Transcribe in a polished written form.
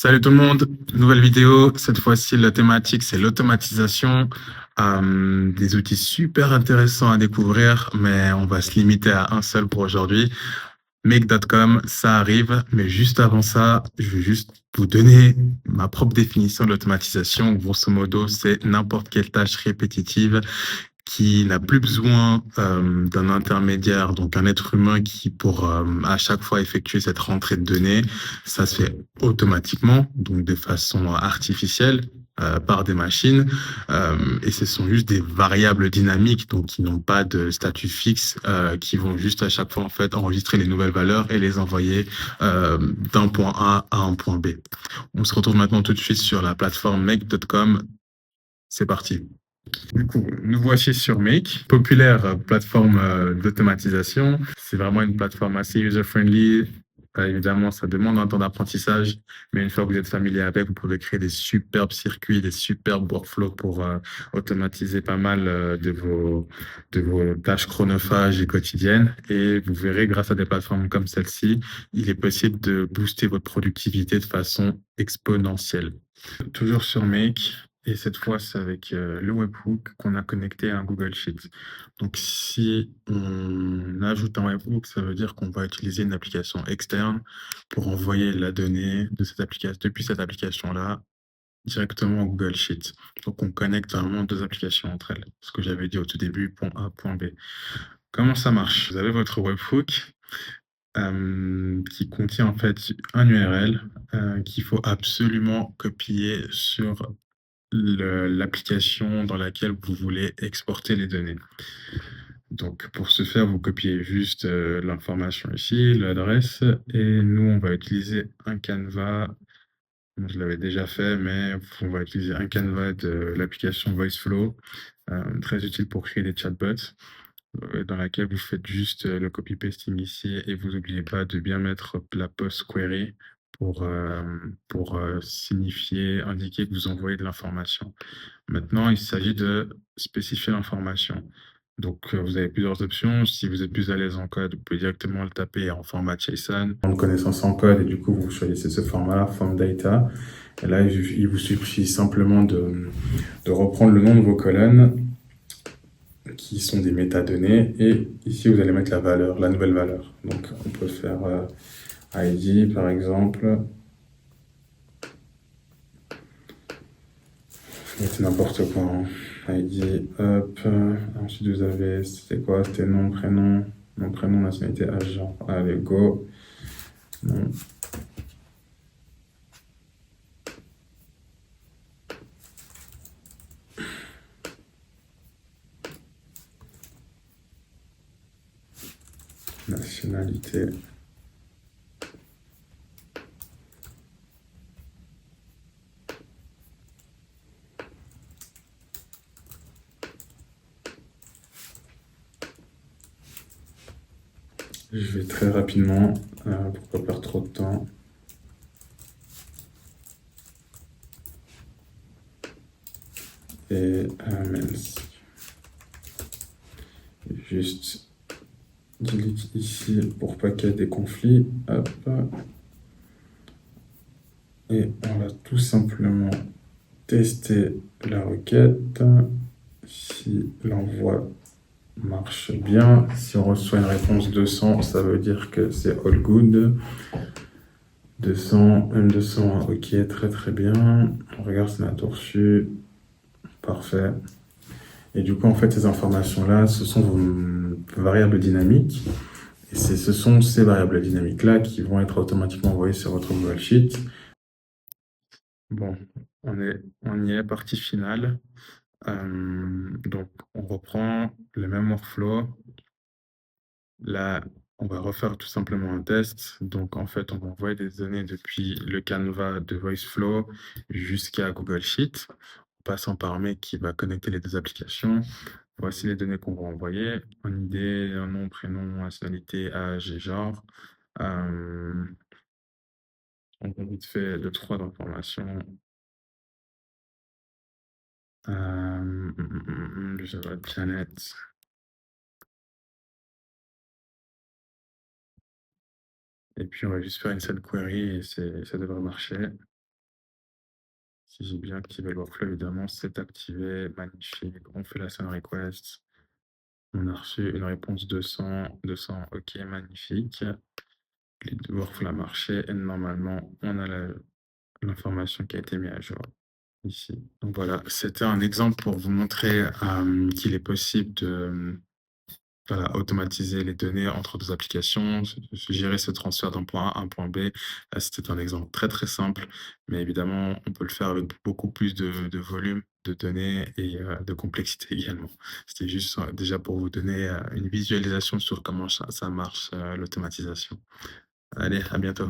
Salut tout le monde, nouvelle vidéo. Cette fois-ci, la thématique, c'est l'automatisation. Des outils super intéressants à découvrir, mais on va se limiter à un seul pour aujourd'hui. Make.com, ça arrive, mais juste avant ça, je vais juste vous donner ma propre définition de l'automatisation. Grosso modo, c'est n'importe quelle tâche répétitive qui n'a plus besoin d'un intermédiaire, donc un être humain qui, pour à chaque fois effectuer cette rentrée de données, ça se fait automatiquement, donc de façon artificielle, par des machines, et ce sont juste des variables dynamiques, donc qui n'ont pas de statut fixe, qui vont juste à chaque fois en fait enregistrer les nouvelles valeurs et les envoyer d'un point A à un point B. On se retrouve maintenant tout de suite sur la plateforme make.com. C'est parti. Du coup, nous voici sur Make, populaire plateforme d'automatisation. C'est vraiment une plateforme assez user-friendly. Évidemment, ça demande un temps d'apprentissage, mais une fois que vous êtes familier avec, vous pouvez créer des superbes circuits, des superbes workflows pour automatiser pas mal de vos tâches chronophages et quotidiennes. Et vous verrez, grâce à des plateformes comme celle-ci, il est possible de booster votre productivité de façon exponentielle. Toujours sur Make, et cette fois, c'est avec le webhook qu'on a connecté à un Google Sheet. Donc, si on ajoute un webhook, ça veut dire qu'on va utiliser une application externe pour envoyer la donnée de cette application, depuis cette application-là directement au Google Sheet. Donc, on connecte vraiment deux applications entre elles. Ce que j'avais dit au tout début, point A, point B. Comment ça marche? Vous avez votre webhook qui contient en fait un URL qu'il faut absolument copier sur l'application dans laquelle vous voulez exporter les données. Donc, pour ce faire, vous copiez juste l'information ici, l'adresse, et nous, on va utiliser un canevas. Je l'avais déjà fait, mais on va utiliser un canevas de l'application VoiceFlow, très utile pour créer des chatbots, dans laquelle vous faites juste le copy-pasting ici, et vous n'oubliez pas de bien mettre la post query pour signifier, indiquer que vous envoyez de l'information. Maintenant, il s'agit de spécifier l'information. Donc, vous avez plusieurs options. Si vous êtes plus à l'aise en code, vous pouvez directement le taper en format JSON. En connaissance en code, et du coup, vous choisissez ce format-là, form data. Et là, il vous suffit simplement de reprendre le nom de vos colonnes, qui sont des métadonnées. Et ici, vous allez mettre la valeur, la nouvelle valeur. Donc, on peut faire ID, par exemple. C'est n'importe quoi, hein. ID, hop. Ensuite, vous avez, c'était quoi? C'était nom, prénom. Nom, prénom, nationalité, agent. Allez, go. Nom. Nationalité. Je vais très rapidement, pour pas perdre trop de temps. Et mens. Juste delete ici pour pas qu'il y ait des conflits. Hop. Et on va tout simplement tester la requête. Si l'envoi marche bien, si on reçoit une réponse 200, ça veut dire que c'est all good. 200, M200, ok, très très bien. On regarde si on a tout reçu. Parfait. Et du coup, en fait, ces informations-là, ce sont vos variables dynamiques. Et ce sont ces variables dynamiques-là qui vont être automatiquement envoyées sur votre Google Sheet. Bon, on y est, partie finale. Donc, on reprend le même workflow. Là, on va refaire tout simplement un test. Donc, en fait, on va envoyer des données depuis le canevas de VoiceFlow jusqu'à Google Sheet, en passant par Make qui va connecter les deux applications. Voici les données qu'on va envoyer. Un ID, un nom, prénom, nationalité, âge et genre. On va vite fait deux, trois d'informations. Je vais Janet. Et puis, on va juste faire une seule query et ça devrait marcher. Si j'ai bien activé le workflow, évidemment, c'est activé. Magnifique. On fait la send request. On a reçu une réponse 200. OK, magnifique. Le workflow a marché et normalement, on a l'information qui a été mise à jour ici. Donc voilà, c'était un exemple pour vous montrer qu'il est possible de voilà, automatiser les données entre 2 applications, gérer ce transfert d'un point A à un point B. C'était un exemple très, très simple, mais évidemment, on peut le faire avec beaucoup plus de volume de données et de complexité également. C'était juste, déjà pour vous donner, une visualisation sur comment ça marche, l'automatisation. Allez, à bientôt.